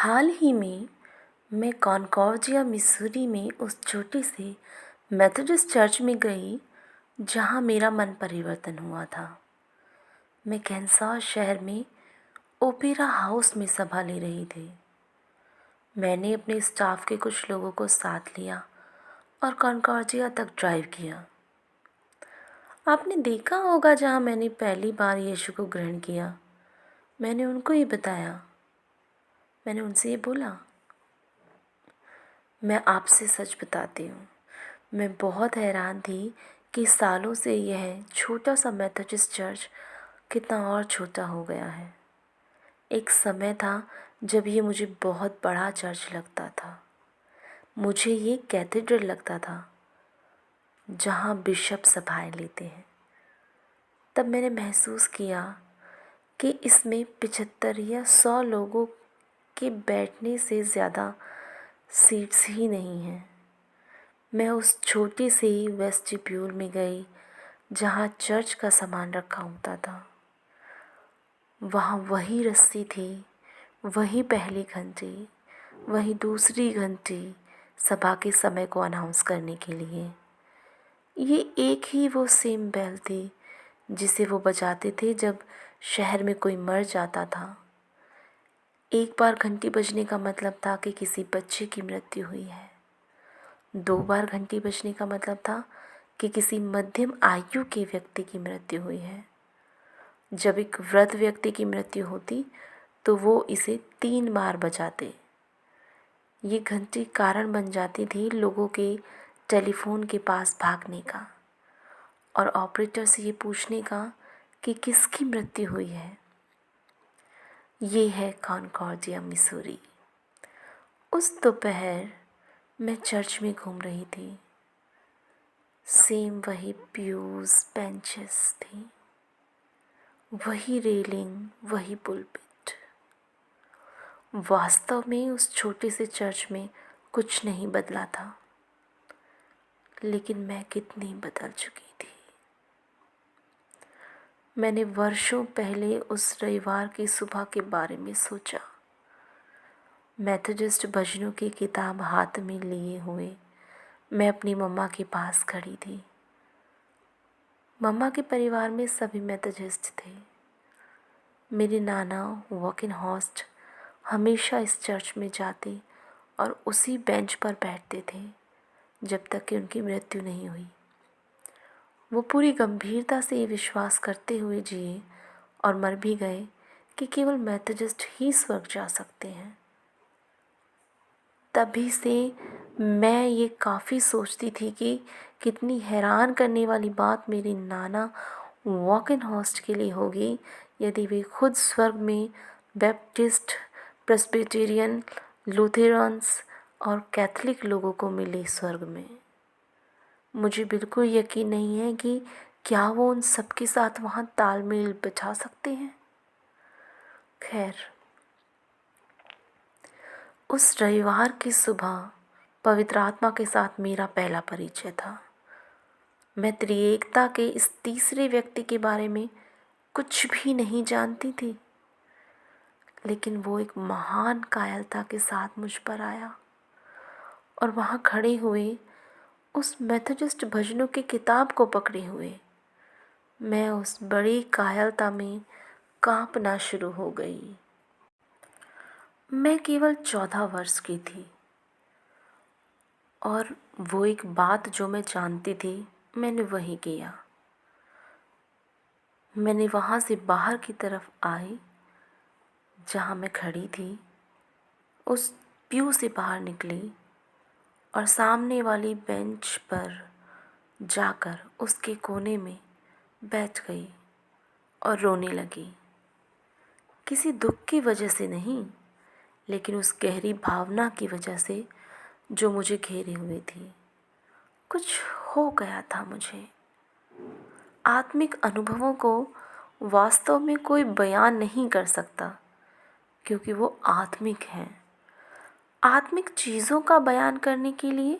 हाल ही में मैं Concordia Missouri में उस छोटे से मेथोडिस्ट चर्च में गई जहाँ मेरा मन परिवर्तन हुआ था। मैं कैंसास शहर में ओपेरा हाउस में सभा ले रही थी। मैंने अपने स्टाफ के कुछ लोगों को साथ लिया और कॉनकॉर्डिया तक ड्राइव किया। आपने देखा होगा जहाँ मैंने पहली बार यीशु को ग्रहण किया। मैंने उनको ये बताया। मैंने उनसे ये बोला, मैं आपसे सच बताती हूँ, मैं बहुत हैरान थी कि सालों से यह छोटा सा मेथोडिस्ट चर्च कितना और छोटा हो गया है। एक समय था जब ये मुझे बहुत बड़ा चर्च लगता था। मुझे ये कैथेड्रल लगता था जहाँ बिशप सभाएं लेते हैं। तब मैंने महसूस किया कि इसमें 75 या 100 लोगों के बैठने से ज़्यादा सीट्स ही नहीं हैं। मैं उस छोटे से वेस्टिब्यूल में गई जहाँ चर्च का सामान रखा होता था। वहाँ वही रस्सी थी, वही पहली घंटी, वही दूसरी घंटी सभा के समय को अनाउंस करने के लिए। ये एक ही वो सेम बेल थी जिसे वो बजाते थे जब शहर में कोई मर जाता था। एक बार घंटी बजने का मतलब था कि किसी बच्चे की मृत्यु हुई है। 2 बार घंटी बजने का मतलब था कि किसी मध्यम आयु के व्यक्ति की मृत्यु हुई है। जब एक वृद्ध व्यक्ति की मृत्यु होती तो वो इसे 3 बार बजाते। ये घंटी कारण बन जाती थी लोगों के टेलीफोन के पास भागने का और ऑपरेटर से ये पूछने का कि किसकी मृत्यु हुई है। ये है कॉनकॉर्डिया मिसूरी। उस दोपहर मैं चर्च में घूम रही थी। सेम वही प्यूज बेंचेस थी, वही रेलिंग, वही पुलपिट। वास्तव में उस छोटे से चर्च में कुछ नहीं बदला था, लेकिन मैं कितनी बदल चुकी थी। मैंने वर्षों पहले उस रविवार की सुबह के बारे में सोचा। मेथोडिस्ट भजनों की किताब हाथ में लिए हुए मैं अपनी मम्मा के पास खड़ी थी। मम्मा के परिवार में सभी मेथोडिस्ट थे। मेरे नाना वॉकिनहॉर्स्ट हमेशा इस चर्च में जाते और उसी बेंच पर बैठते थे जब तक कि उनकी मृत्यु नहीं हुई। वो पूरी गंभीरता से ये विश्वास करते हुए जिए और मर भी गए कि केवल मेथोडिस्ट ही स्वर्ग जा सकते हैं। तभी से मैं ये काफ़ी सोचती थी कि कितनी हैरान करने वाली बात मेरे नाना वॉकिनहॉर्स्ट के लिए होगी यदि वे खुद स्वर्ग में बैप्टिस्ट, प्रेस्बिटेरियन, लूथेरन्स और कैथोलिक लोगों को मिले स्वर्ग में। मुझे बिल्कुल यकीन नहीं है कि क्या वो उन सबके साथ वहाँ तालमेल बिठा सकते हैं। खैर, उस रविवार की सुबह पवित्र आत्मा के साथ मेरा पहला परिचय था। मैं त्रिएकता के इस तीसरे व्यक्ति के बारे में कुछ भी नहीं जानती थी, लेकिन वो एक महान कायरता के साथ मुझ पर आया और वहाँ खड़े हुए उस मेथोडिस्ट भजनों की किताब को पकड़े हुए मैं उस बड़ी कायरता में कांपना शुरू हो गई। मैं केवल 14 वर्ष की थी और वो एक बात जो मैं जानती थी मैंने वही किया। मैंने वहाँ से बाहर की तरफ आई जहाँ मैं खड़ी थी, उस प्यू से बाहर निकली और सामने वाली बेंच पर जाकर उसके कोने में बैठ गई और रोने लगी। किसी दुख की वजह से नहीं, लेकिन उस गहरी भावना की वजह से जो मुझे घेरे हुए थी। कुछ हो गया था मुझे। आत्मिक अनुभवों को वास्तव में कोई बयान नहीं कर सकता क्योंकि वो आत्मिक हैं। आत्मिक चीज़ों का बयान करने के लिए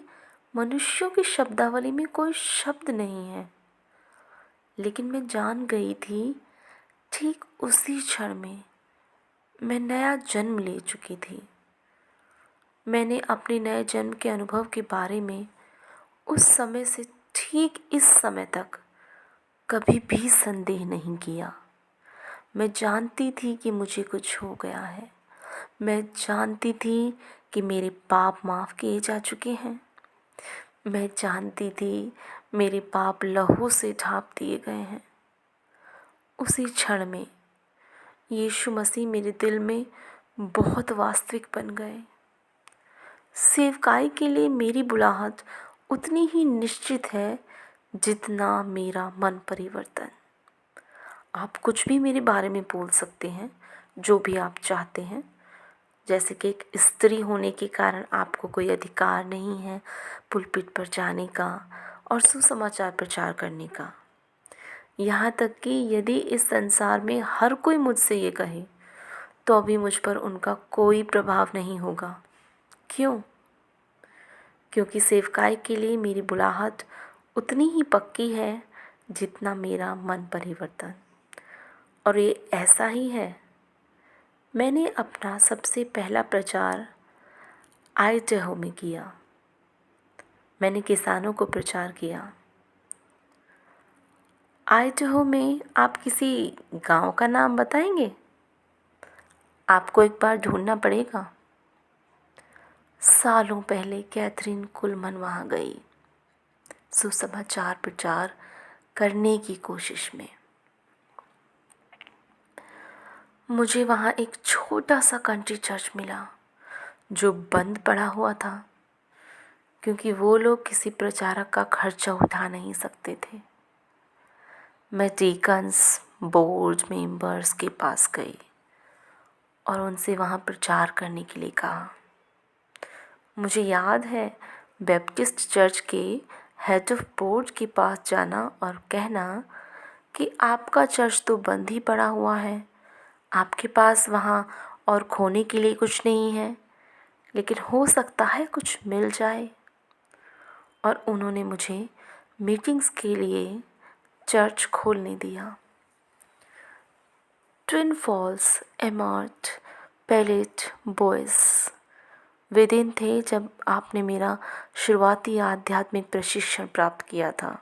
मनुष्यों की शब्दावली में कोई शब्द नहीं है। लेकिन मैं जान गई थी ठीक उसी क्षण में मैं नया जन्म ले चुकी थी। मैंने अपने नए जन्म के अनुभव के बारे में उस समय से ठीक इस समय तक कभी भी संदेह नहीं किया। मैं जानती थी कि मुझे कुछ हो गया है। मैं जानती थी कि मेरे पाप माफ़ किए जा चुके हैं। मैं जानती थी मेरे पाप लहू से ढाँप दिए गए हैं। उसी क्षण में यीशु मसीह मेरे दिल में बहुत वास्तविक बन गए। सेवकाई के लिए मेरी बुलाहट उतनी ही निश्चित है जितना मेरा मन परिवर्तन। आप कुछ भी मेरे बारे में बोल सकते हैं, जो भी आप चाहते हैं। जैसे कि एक स्त्री होने के कारण आपको कोई अधिकार नहीं है पुलपिट पर जाने का और सुसमाचार प्रचार करने का। यहाँ तक कि यदि इस संसार में हर कोई मुझसे ये कहे तो अभी मुझ पर उनका कोई प्रभाव नहीं होगा। क्यों? क्योंकि सेवकाई के लिए मेरी बुलाहट उतनी ही पक्की है जितना मेरा मन परिवर्तन। और ये ऐसा ही है। मैंने अपना सबसे पहला प्रचार आइडेहो में किया। मैंने किसानों को प्रचार किया। आइडेहो में आप किसी गांव का नाम बताएंगे? आपको एक बार ढूंढना पड़ेगा। सालों पहले कैथरीन कुलमन वहाँ गई सुसमाचार प्रचार करने की कोशिश में। मुझे वहाँ एक छोटा सा कंट्री चर्च मिला जो बंद पड़ा हुआ था, क्योंकि वो लोग किसी प्रचारक का खर्चा उठा नहीं सकते थे। मैं डीकन्स बोर्ड मेंबर्स के पास गई और उनसे वहाँ प्रचार करने के लिए कहा। मुझे याद है बैप्टिस्ट चर्च के हेड ऑफ बोर्ड के पास जाना और कहना कि आपका चर्च तो बंद ही पड़ा हुआ है, आपके पास वहाँ और खोने के लिए कुछ नहीं है, लेकिन हो सकता है कुछ मिल जाए। और उन्होंने मुझे मीटिंग्स के लिए चर्च खोलने दिया। ट्विन फॉल्स, एमॉर्ट, पैलेट, बॉयस वे दिन थे जब आपने मेरा शुरुआती आध्यात्मिक प्रशिक्षण प्राप्त किया था।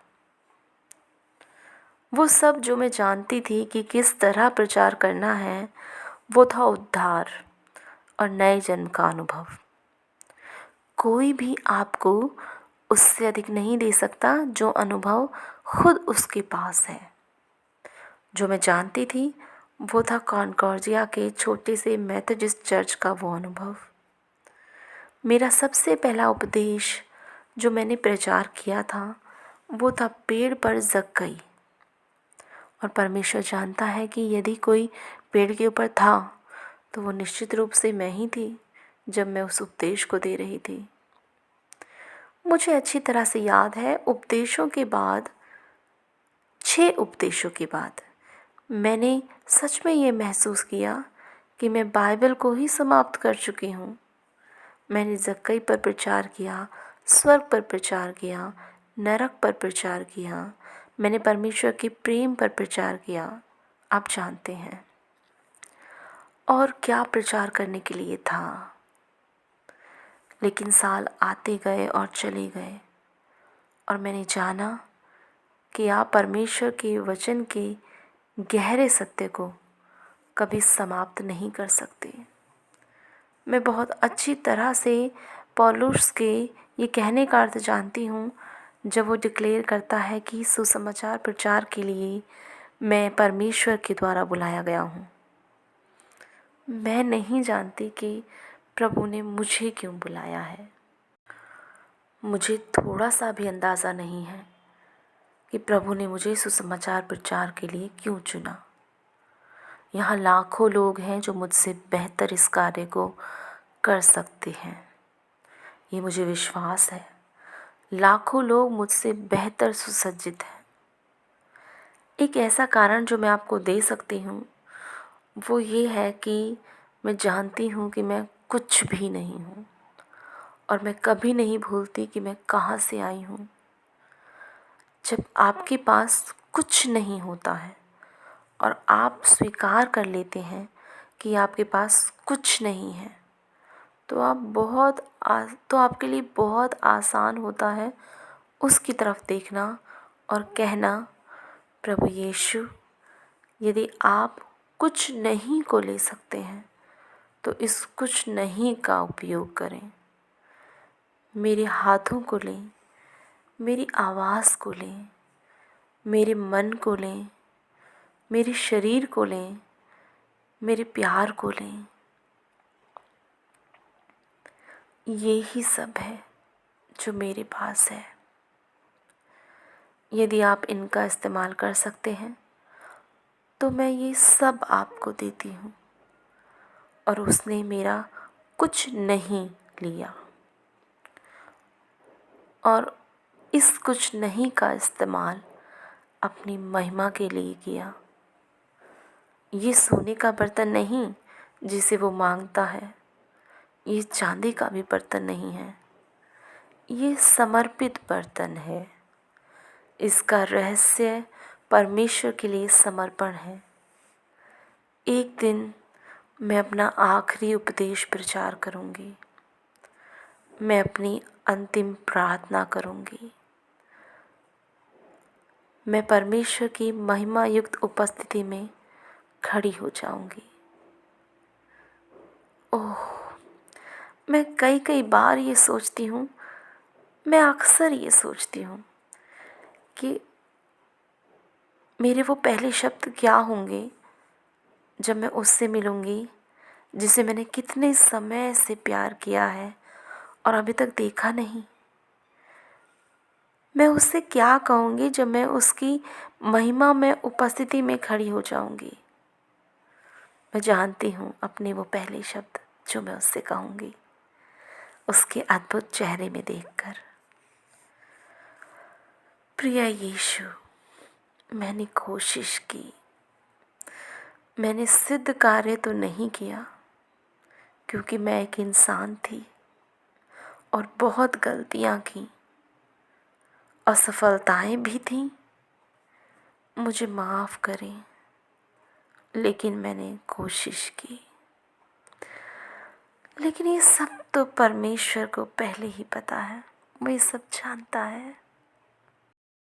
वो सब जो मैं जानती थी कि किस तरह प्रचार करना है, वो था उद्धार और नए जन्म का अनुभव। कोई भी आपको उससे अधिक नहीं दे सकता जो अनुभव खुद उसके पास है। जो मैं जानती थी वो था कॉनकॉर्डिया के छोटे से मेथोडिस्ट चर्च का वो अनुभव। मेरा सबसे पहला उपदेश जो मैंने प्रचार किया था वो था पेड़ पर जग गई। और परमेश्वर जानता है कि यदि कोई पेड़ के ऊपर था तो वो निश्चित रूप से मैं ही थी जब मैं उस उपदेश को दे रही थी। मुझे अच्छी तरह से याद है, उपदेशों के बाद 6 उपदेशों के बाद मैंने सच में ये महसूस किया कि मैं बाइबल को ही समाप्त कर चुकी हूँ। मैंने जक्कई पर प्रचार किया, स्वर्ग पर प्रचार किया, नरक पर प्रचार किया, मैंने परमेश्वर के प्रेम पर प्रचार किया, आप जानते हैं। और क्या प्रचार करने के लिए था। लेकिन साल आते गए और चले गए और मैंने जाना कि आप परमेश्वर के वचन के गहरे सत्य को कभी समाप्त नहीं कर सकते। मैं बहुत अच्छी तरह से पौलुस के ये कहने का अर्थ जानती हूँ जब वो डिक्लेयर करता है कि सुसमाचार प्रचार के लिए मैं परमेश्वर के द्वारा बुलाया गया हूँ। मैं नहीं जानती कि प्रभु ने मुझे क्यों बुलाया है। मुझे थोड़ा सा भी अंदाज़ा नहीं है कि प्रभु ने मुझे सुसमाचार प्रचार के लिए क्यों चुना। यहाँ लाखों लोग हैं जो मुझसे बेहतर इस कार्य को कर सकते हैं, ये मुझे विश्वास है। लाखों लोग मुझसे बेहतर सुसज्जित हैं। एक ऐसा कारण जो मैं आपको दे सकती हूँ वो ये है कि मैं जानती हूँ कि मैं कुछ भी नहीं हूँ और मैं कभी नहीं भूलती कि मैं कहाँ से आई हूँ। जब आपके पास कुछ नहीं होता है और आप स्वीकार कर लेते हैं कि आपके पास कुछ नहीं है, तो आपके लिए बहुत आसान होता है उसकी तरफ देखना और कहना, प्रभु यीशु, यदि आप कुछ नहीं को ले सकते हैं तो इस कुछ नहीं का उपयोग करें। मेरे हाथों को लें, मेरी आवाज़ को लें, मेरे मन को लें, मेरे शरीर को लें, मेरे प्यार को लें। ये ही सब है जो मेरे पास है। यदि आप इनका इस्तेमाल कर सकते हैं तो मैं ये सब आपको देती हूँ। और उसने मेरा कुछ नहीं लिया और इस कुछ नहीं का इस्तेमाल अपनी महिमा के लिए किया। ये सोने का बर्तन नहीं जिसे वो मांगता है, ये चांदी का भी बर्तन नहीं है, ये समर्पित बर्तन है। इसका रहस्य परमेश्वर के लिए समर्पण है। एक दिन मैं अपना आखिरी उपदेश प्रचार करूँगी, मैं अपनी अंतिम प्रार्थना करूँगी, मैं परमेश्वर की महिमा युक्त उपस्थिति में खड़ी हो जाऊँगी। ओह, मैं कई कई बार ये सोचती हूँ, मैं अक्सर ये सोचती हूँ कि मेरे वो पहले शब्द क्या होंगे जब मैं उससे मिलूँगी जिसे मैंने कितने समय से प्यार किया है और अभी तक देखा नहीं। मैं उससे क्या कहूँगी जब मैं उसकी महिमा में उपस्थिति में खड़ी हो जाऊँगी। मैं जानती हूँ अपने वो पहले शब्द जो मैं उससे कहूँगी, उसके अद्भुत चेहरे में देखकर। प्रिय यीशु, मैंने कोशिश की, मैंने सिद्ध कार्य तो नहीं किया क्योंकि मैं एक इंसान थी और बहुत गलतियाँ की, असफलताएं भी थीं। मुझे माफ़ करें, लेकिन मैंने कोशिश की। लेकिन ये सब तो परमेश्वर को पहले ही पता है, वो ये सब जानता है।